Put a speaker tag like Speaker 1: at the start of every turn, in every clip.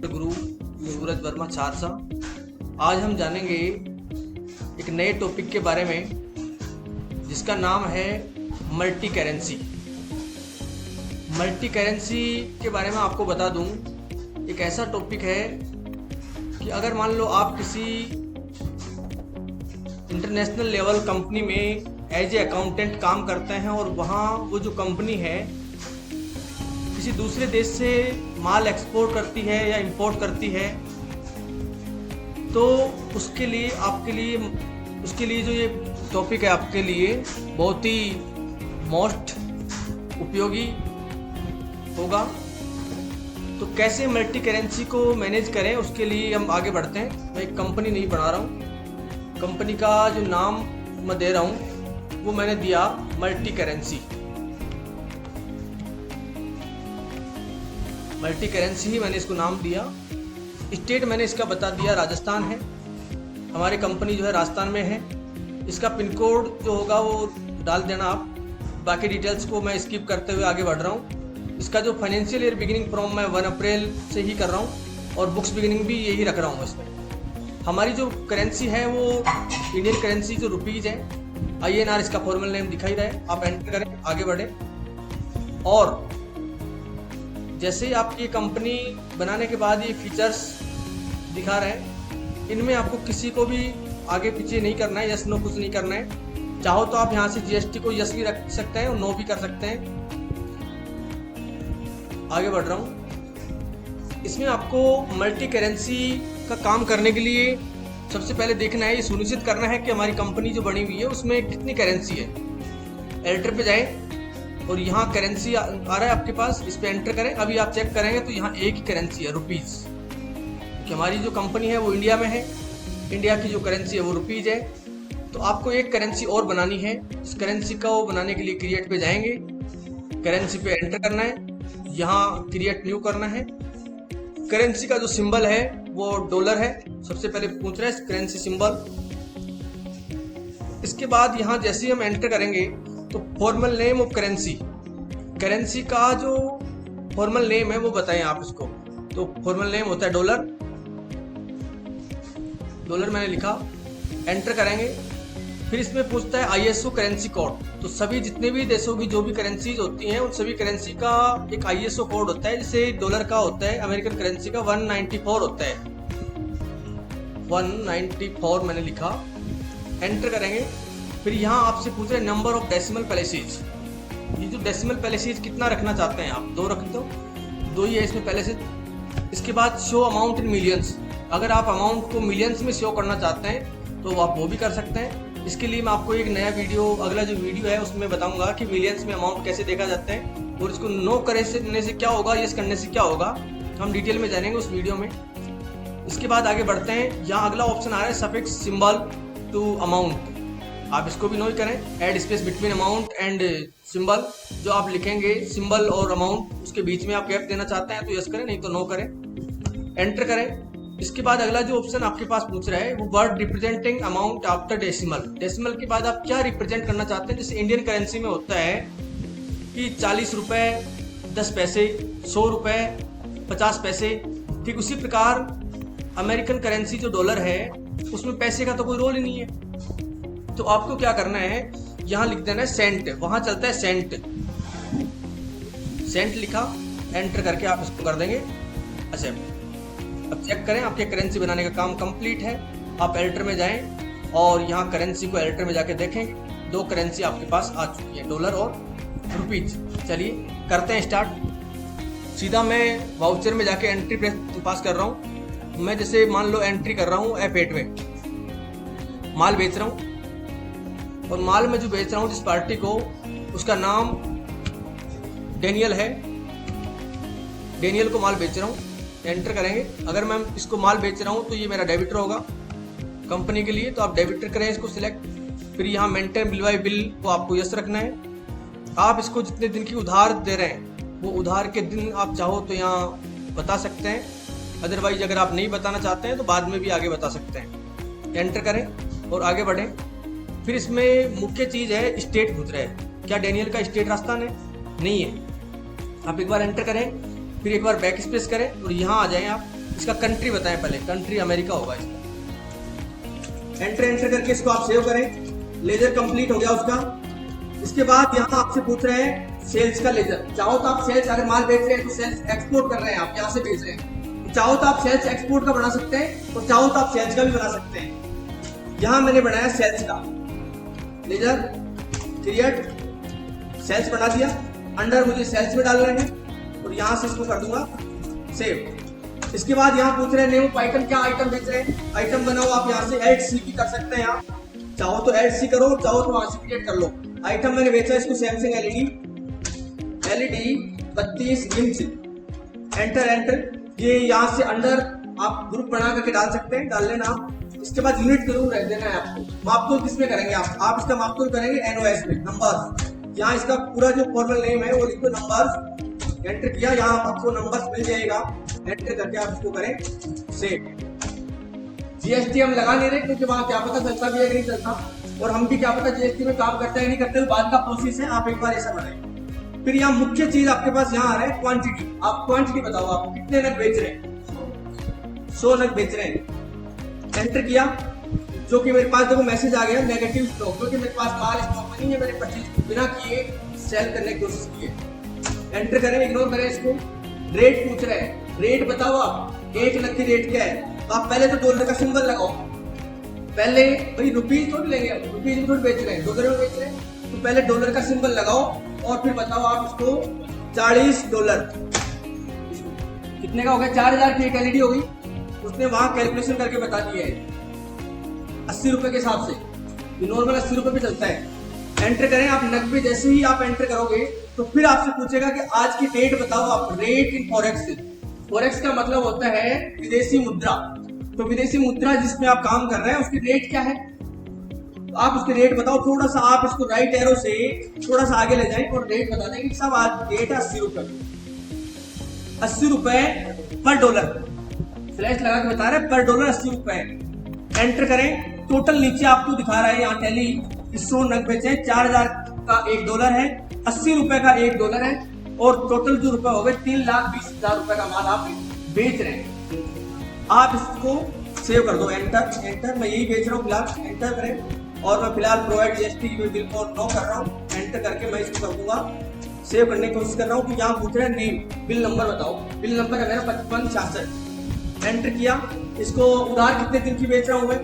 Speaker 1: गुरु युवराज वर्मा चारसा। आज हम जानेंगे एक नए टॉपिक के बारे में जिसका नाम है मल्टी करेंसी। मल्टी करेंसी के बारे में आपको बता दूं, एक ऐसा टॉपिक है कि अगर मान लो आप किसी इंटरनेशनल लेवल कंपनी में एज ए अकाउंटेंट काम करते हैं और वहाँ वो जो कंपनी है किसी दूसरे देश से माल एक्सपोर्ट करती है या इंपोर्ट करती है, तो उसके लिए जो ये टॉपिक है आपके लिए बहुत ही मोस्ट उपयोगी होगा। तो कैसे मल्टी करेंसी को मैनेज करें, उसके लिए हम आगे बढ़ते हैं। मैं एक कंपनी नहीं बना रहा हूँ, कंपनी का जो नाम मैं दे रहा हूँ वो मैंने दिया मल्टी करेंसी। मल्टी करेंसी ही मैंने इसको नाम दिया। स्टेट मैंने इसका बता दिया राजस्थान है। हमारी कंपनी जो है राजस्थान में है। इसका पिन कोड जो होगा वो डाल देना आप। बाकी डिटेल्स को मैं स्किप करते हुए आगे बढ़ रहा हूँ। इसका जो फाइनेंशियल ईयर बिगिनिंग फ्रॉम मैं 1 अप्रैल से ही कर रहा हूँ और बुक्स बिगिनिंग भी यही रख रहा हूँ। इसमें हमारी जो करेंसी है वो इंडियन करेंसी जो रुपीज़ है, INR इसका फॉर्मल नेम दिखाई रहा है। आप एंटर करें, आगे बढ़े। और जैसे ही आपकी कंपनी बनाने के बाद ये फीचर्स दिखा रहे हैं, इनमें आपको किसी को भी आगे पीछे नहीं करना है, यस नो कुछ नहीं करना है। चाहो तो आप यहाँ से GST को यस भी रख सकते हैं और नो भी कर सकते हैं। आगे बढ़ रहा हूँ। इसमें आपको मल्टी करेंसी का काम करने के लिए सबसे पहले देखना है, ये सुनिश्चित करना है कि हमारी कंपनी जो बनी हुई है उसमें कितनी करेंसी है। एडिटर पे जाएं और यहाँ करेंसी आ रहा है आपके पास, इस पे एंटर करें। अभी आप चेक करेंगे तो यहाँ एक ही करेंसी है, रुपीज़, क्योंकि हमारी जो कंपनी है वो इंडिया में है। इंडिया की जो करेंसी है वो रुपीज़ है। तो आपको एक करेंसी और बनानी है। इस करेंसी को बनाने के लिए क्रिएट पे जाएंगे, करेंसी पे एंटर करना है, यहाँ क्रिएट न्यू करना है। करेंसी का जो सिंबल है वो डॉलर है। सबसे पहले पूछ रहा है करेंसी सिंबल। इसके बाद यहाँ जैसे ही हम एंटर करेंगे तो formal name of currency, currency का जो फॉर्मल नेम है वो बताएं आप इसको। तो फॉर्मल नेम होता है डॉलर। डॉलर मैंने लिखा, एंटर करेंगे। फिर इसमें पूछता है ISO करेंसी कोड। तो सभी जितने भी देशों की जो भी करेंसीज होती हैं उन सभी करेंसी का एक ISO कोड होता है। जैसे डॉलर का होता है, अमेरिकन करेंसी का 194 होता है। 194 मैंने लिखा, एंटर करेंगे। फिर यहाँ आपसे पूछ रहे हैं नंबर ऑफ डेसिमल प्लेसेस। ये जो डेसिमल प्लेसेस कितना रखना चाहते हैं आप, 2 रख दो, 2 ही है इसमें प्लेसेस। इसके बाद शो अमाउंट इन मिलियंस। अगर आप अमाउंट को मिलियंस में शो करना चाहते हैं तो आप वो भी कर सकते हैं। इसके लिए मैं आपको एक नया वीडियो, अगला जो वीडियो है उसमें बताऊंगा कि मिलियंस में अमाउंट कैसे देखा जाता है और इसको नो करने से क्या होगा, यस करने से क्या होगा, हम डिटेल में जानेंगे उस वीडियो में। इसके बाद आगे बढ़ते हैं। यहाँ अगला ऑप्शन आ रहा है सफिक्स सिंबल टू अमाउंट। आप इसको भी नो ही करें। Add space between amount and symbol. जो आप लिखेंगे सिंबल और अमाउंट, उसके बीच में आप गैप देना चाहते हैं तो यस करें, नहीं तो नो करें। एंटर करें। इसके बाद अगला जो ऑप्शन आपके पास पूछ रहा है वो word representing amount after decimal. Decimal के बाद आप क्या रिप्रेजेंट करना चाहते हैं। जैसे इंडियन करेंसी में होता है कि 40 रुपये 10 पैसे, 100 रुपये 50 पैसे। ठीक उसी प्रकार अमेरिकन करेंसी जो डॉलर है उसमें पैसे का तो कोई रोल ही नहीं है। तो आपको क्या करना है, यहाँ लिख देना है सेंट, वहां चलता है सेंट। सेंट लिखा, एंटर करके आप इसको कर देंगे एक्सेप्ट। अब चेक करें, आपके करेंसी बनाने का काम कंप्लीट है। आप एडिटर में जाएं और यहाँ करेंसी को एडिटर में जाके देखेंगे। 2 करेंसी आपके पास आ चुकी है, डॉलर और रुपीज। चलिए करते हैं स्टार्ट। सीधा मैं वाउचर में जाके एंट्री पास कर रहा हूँ। मैं जैसे मान लो एंट्री कर रहा हूँ F8 में, माल बेच रहा हूँ और माल में जो बेच रहा हूँ जिस पार्टी को, उसका नाम डेनियल है। डेनियल को माल बेच रहा हूँ, एंटर करेंगे। अगर मैं इसको माल बेच रहा हूँ तो ये मेरा डेबिटर होगा कंपनी के लिए, तो आप डेबिटर करें इसको सिलेक्ट। फिर यहाँ मेंटेन बिल बाय बिल को आपको यस रखना है। आप इसको जितने दिन की उधार दे रहे हैं वो उधार के दिन आप चाहो तो यहाँ बता सकते हैं। अदरवाइज अगर आप नहीं बताना चाहते हैं तो बाद में भी आगे बता सकते हैं। एंटर करें और आगे बढ़ें। फिर इसमें मुख्य चीज़ है स्टेट पूछ रहा है, क्या डेनियल का स्टेट राजस्थान है? नहीं है। आप एक बार एंटर करें, फिर एक बार बैक स्पेस करें और यहाँ आ जाएं आप इसका कंट्री बताएं पहले, कंट्री अमेरिका होगा इसका। एंटर करके इसको आप सेव करें। लेजर कंप्लीट हो गया उसका। इसके बाद यहाँ आपसे पूछ रहे हैं सेल्स का लेजर। चाहो तो आप सेल्स, अगर माल बेच रहे हैं तो सेल्स एक्सपोर्ट कर रहे हैं, आप यहाँ से बेच रहे हैं, चाहो तो आप सेल्स एक्सपोर्ट का बना सकते हैं और चाहो तो आप सेल्स का भी बना सकते हैं। यहाँ मैंने बनाया सेल्स का लेजर, क्रिएट सेल्स बना दिया। अंडर मुझे सेल्स में डाल रहे हैं और यहाँ से इसको कर दूंगा सेव। इसके बाद यहाँ पूछ रहे हैं नेम ऑफ आइटम, क्या आइटम बेच रहे हैं, आइटम बनाओ। आप यहाँ से ऐड सी भी कर सकते हैं, यहाँ चाहो तो ऐड सी करो, चाहो तो वहां से क्रिएट कर लो। आइटम मैंने बेचा इसको सैमसंग एलईडी 32 इंच। एंटर ये यहाँ से अंडर आप ग्रुप बना करके डाल सकते हैं, डाल लेना। इसके बाद यूनिट जरूर रख देना है आपको। मापतोल किसमें करेंगे आप इसका मापतोल करेंगे एनओएस में, नंबर। यहाँ इसका पूरा जो फॉर्मल नेम है वो लिखो नंबर। एंटर किया, यहाँ आपको नंबर्स मिल जाएगा। एंटर करके आप इसको करें सेव। जीएसटी हम लगा नहीं रहे क्योंकि वहां क्या पता चलता भी है नहीं चलता, और हम भी क्या पता जीएसटी में काम करते हैं नहीं करते, बाद का प्रोसेस है। आप एक बार ऐसा बनाएं। फिर यहाँ मुख्य चीज आपके पास यहाँ आ रहा है क्वांटिटी। आप क्वांटिटी बताओ, आप कितने नग बेच रहे हैं। 100 नग बेच रहे हैं। एंटर किया, जो कि मेरे पास देखो मैसेज आ गया नेगेटिव स्टॉक, क्योंकि मेरे पास माल स्टॉक नहीं है, मैंने परचेज बिना किए सेल करने की कोशिश की है। एंटर करें, इग्नोर करें इसको। रेट पूछ रहे हैं, रेट बताओ आप 1 नग की रेट क्या है। तो आप पहले तो डॉलर का सिंबल लगाओ। पहले भाई रुपीज थोड़ी लेंगे, रुपीज में थोड़ी बेच रहे हैं, डॉलर में बेच रहे हैं, तो पहले डॉलर का सिंबल लगाओ और फिर बताओ आप इसको $40 कितने का हो गया। 4000 की एक एलईडी होगी, उसने वहां कैलकुलेशन करके बता दिया है 80 रुपए के हिसाब से। नॉर्मल 80 रुपए पे चलता है। एंटर करें आप नग पे। जैसे ही आप एंटर करोगे तो फिर आपसे पूछेगा कि आज की डेट बताओ आप। रेट इन फॉरेक्स, फॉरेक्स का मतलब होता है विदेशी मुद्रा। तो विदेशी मुद्रा जिसमें आप काम कर रहे हैं उसकी रेट क्या है, तो आप उसकी रेट बताओ। थोड़ा सा आप इसको राइट एरो से थोड़ा सा आगे ले जाएं और रेट बता दें कि साहब आज रेट है 80 रुपए, 80 रुपए पर डॉलर। फ्लैश लगा के बता रहे हैं पर डॉलर 80 रुपए। एंटर करें, टोटल नीचे आपको दिखा रहा है यहाँ टैली 100 नग बेचे, 4000 का $1 है, 80 रुपए का $1 है, और टोटल जो रुपए हो गए 3,20,000 रुपए का माल आप बेच रहे हैं। आप इसको सेव कर दो। एंटर मैं यही बेच रहा हूँ फिलहाल। एंटर करें और मैं फिलहाल प्रोवाइड जीएसटी बिल को नो कर रहा हूँ। एंटर करके मैं इसको कर दूंगा सेव करने की कोशिश कर रहा हूँ। कि यहाँ पूछ रहे हैं नेम, बिल नंबर बताओ। बिल नंबर है मेरा 5566। एंटर किया, इसको उधार कितने दिन की बेच रहा हूँ मैं,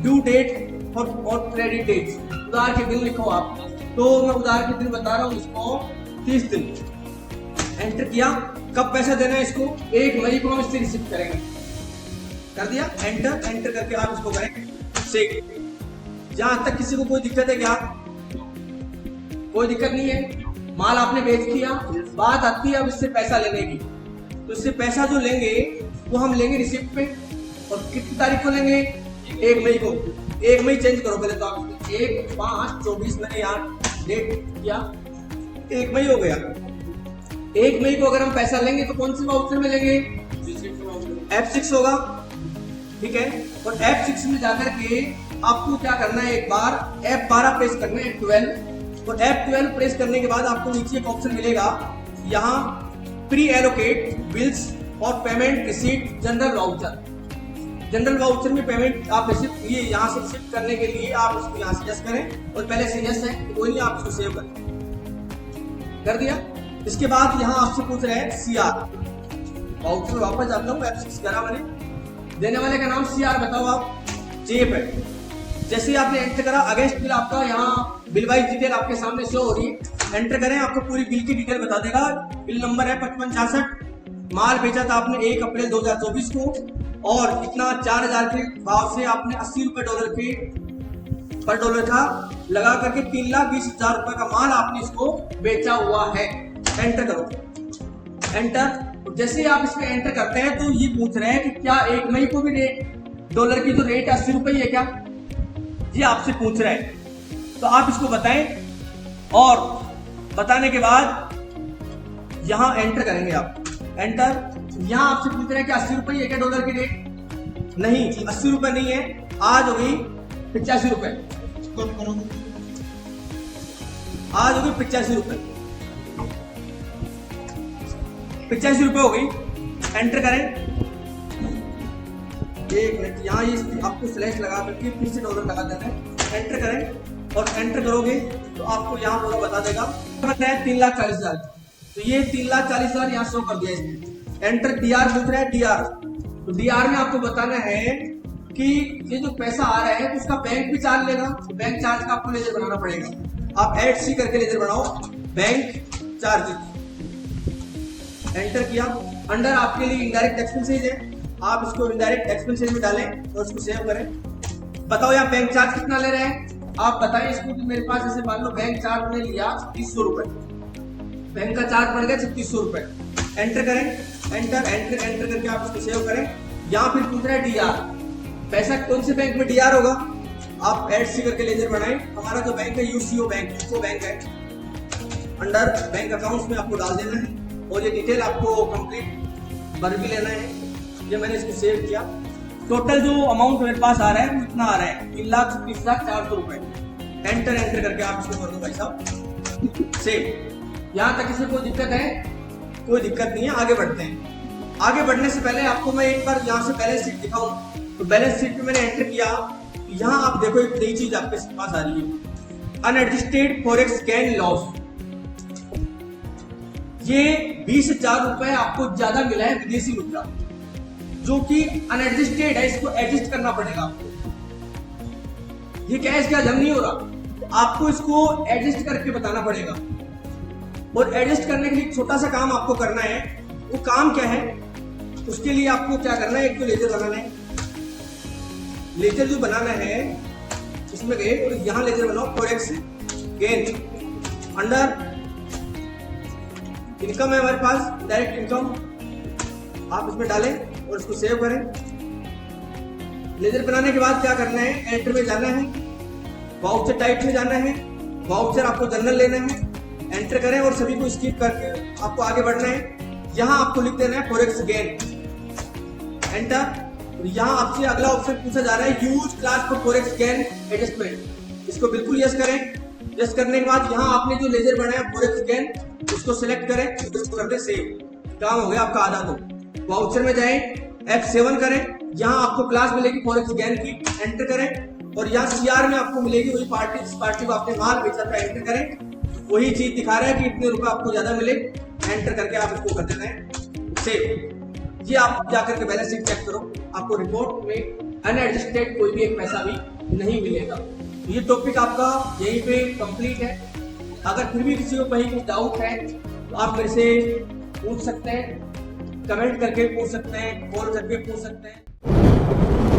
Speaker 1: ड्यू डेट और क्रेडिट डेट। उधार के दिन लिखो आप, तो मैं उधार के दिन बता रहा हूँ इसको 30 दिन। एंटर किया, कब पैसा देना है इसको, 1 मई को हम इससे रिसीव करेंगे। कर दिया एंटर करके आप इसको करें सेव। जहां तक किसी को कोई दिक्कत है क्या, कोई दिक्कत नहीं है। माल आपने बेच दिया, बात आती है अब इससे पैसा लेने की। तो इससे पैसा जो लेंगे वो हम लेंगे रिसिप्ट पे, और कितनी तारीख को लेंगे, 1 मई को। 1 मई चेंज करो पहले तो आप, 1/5/24 मैंने यहाँ डेट किया, 1 मई हो गया। 1 मई को अगर हम पैसा लेंगे तो कौन सी वाउचर में लेंगे, F6 होगा, ठीक है। और F6 में जाकर के आपको क्या करना है, एक बार F12 प्रेस करना है, F12, और F12 प्रेस करने के बाद आपको नीचे एक ऑप्शन मिलेगा यहाँ प्री एलोकेट बिल्स और payment receipt general voucher. General voucher में पेमेंट आप रिसिप्ट, ये यहाँ से रिसिप्ट करने के लिए आप इसको यहाँ से यस करें, और पहले से यस है तो कोई नहीं, आप इसको सेव करें। कर दिया। इसके बाद यहाँ आपसे पूछ रहे हैं CR वाउचर में वापस जाता हूँ। F6 करा मैंने, देने वाले का नाम CR बताओ आप, जेप है। जैसे ही आपने एंटर करा, अगेंस्ट बिल आपका यहाँ बिल वाइज डिटेल आपके सामने शो हो रही है। एंटर करें, आपको पूरी बिल की डिटेल बता देगा। बिल नंबर है 5566। माल बेचा था आपने 1 अप्रैल 2024 को, और इतना 4000 के भाव से आपने 80 रुपए डॉलर के पर डॉलर का लगा करके 3,20,000 रुपए का माल आपने इसको बेचा हुआ है। एंटर करो, एंटर। जैसे ही आप इसमें एंटर करते हैं तो ये पूछ रहे हैं कि क्या 1 मई को भी रेट डॉलर की जो रेट 80 रुपए है क्या, ये आपसे पूछ रहे हैं। तो आप इसको बताएं, और बताने के बाद यहाँ एंटर करेंगे आप। एंटर, यहाँ आपसे पूछ रहे हैं कि 80 रुपए है क्या डॉलर की रेट, नहीं 80 रुपए नहीं है, आज हो गई 85 रुपए, आज हो गई 85 रुपए, 85 रुपए हो गई। एंटर करें, एक मिनट, यहाँ ये आपको स्लैश लगा करके फिर से डॉलर लगा देना है, एंटर करें और एंटर करोगे तो आपको यहाँ पूरा बता देगा बता है 3,40,000। तो ये 3,40,000 यहाँ शो कर दिया इसने। एंटर डीआर पूछ रहा है, डीआर, तो डीआर में आपको बताना है कि ये जो पैसा आ रहा है तो उसका बैंक भी चार्ज लेगा, तो बैंक चार्ज का आपको लेजर बनाना पड़ेगा। आप ऐड सी करके लेजर बनाओ, बैंक चार्ज, एंटर किया। अंडर आपके लिए इनडायरेक्ट एक्सपेंसेस है, आप इसको इनडायरेक्ट एक्सपेंसेस में डालें और उसको सेव करें। बताओ यहाँ बैंक चार्ज कितना ले रहे हैं, आप बताएं इसको कि मेरे पास जैसे मान लो बैंक चार्ज ने लिया 3600 रुपए, बैंक का चार्ज पड़ गया 3600 रुपए। एंटर करें, एंटर एंटर एंटर करके आप इसको सेव करें। यहाँ फिर पूछ रहा है डीआर, पैसा कौन से बैंक में डीआर होगा, आप एड सी करके लेजर बनाएं। हमारा जो बैंक है यूसीओ बैंक, यूको बैंक है। अंडर बैंक अकाउंट्स में आपको डाल देना है और ये डिटेल आपको कंप्लीट भर भी लेना है। ये मैंने इसको सेव किया। टोटल जो अमाउंट मेरे पास आ रहा है वो इतना आ रहा है 3,30,400 रुपए। एंटर एंटर करके आप इसको कर दो भाई साहब, सेव। यहाँ तक इसे कोई दिक्कत है? कोई दिक्कत नहीं है, आगे बढ़ते हैं। आगे बढ़ने से पहले आपको मैं एक बार यहाँ से बैलेंस शीट दिखाऊं। तो बैलेंस शीट पे मैंने एंटर किया, यहाँ आप देखो एक नई चीज आपके पास आ रही है, अनएडजस्टेड फॉरेक्स गेन लॉस। ये 20,000 रुपए आपको ज्यादा मिला है विदेशी मुद्रा, जो कि अनएडजस्टेड है, इसको एडजस्ट करना पड़ेगा आपको। ये क्या है, इसका हजम नहीं हो रहा, आपको इसको एडजस्ट करके बताना पड़ेगा। और एडजस्ट करने के लिए एक छोटा सा काम आपको करना है। वो काम क्या है, उसके लिए आपको क्या करना है, एक तो लेजर बनाना है। लेजर जो बनाना है इसमें गए और यहाँ लेजर बनाओ फॉरेक्स गेन। अंडर इनकम है हमारे पास, डायरेक्ट इनकम, आप इसमें डालें और इसको सेव करें। लेजर बनाने के बाद क्या करना है, एंटर में जाना है, वाउचर टाइप में जाना है, वाउचर आपको जनरल लेना है, एंटर करें और सभी को स्किप करके आपको आगे बढ़ना है। यहाँ आपको लिख देना है फॉरेक्स गेन, एंटर। यहाँ आपसे अगला ऑप्शन पूछा जा रहा है use class for forex gain adjustment, इसको बिल्कुल यस करें। यस करने के बाद यहाँ आपने जो लेजर बनाया फॉरेक्स गेन उसको सिलेक्ट करें, इसको कर दे सेव। काम हो गया आपका आधा। तो वाउचर में जाएं, F7 करें, यहाँ आपको क्लास मिलेगी फॉरेक्स गेन की, एंटर करें। और यहाँ CR में आपको मिलेगी वही पार्टी, जिस पार्टी को आपने माल बेचा था, एंटर करें। वही चीज दिखा रहा है कि इतने रुपए आपको ज्यादा मिले, एंटर करके आप इसको कर देना है सेव। ये आप जाकर के बैलेंस शीट चेक करो, आपको रिपोर्ट में अनएडजस्टेड कोई भी एक पैसा भी नहीं मिलेगा। ये टॉपिक आपका यहीं पे कंप्लीट है। अगर फिर भी किसी को कहीं कुछ डाउट है तो आप मेरे से पूछ सकते हैं, कमेंट करके पूछ सकते हैं, कॉल करके पूछ सकते हैं।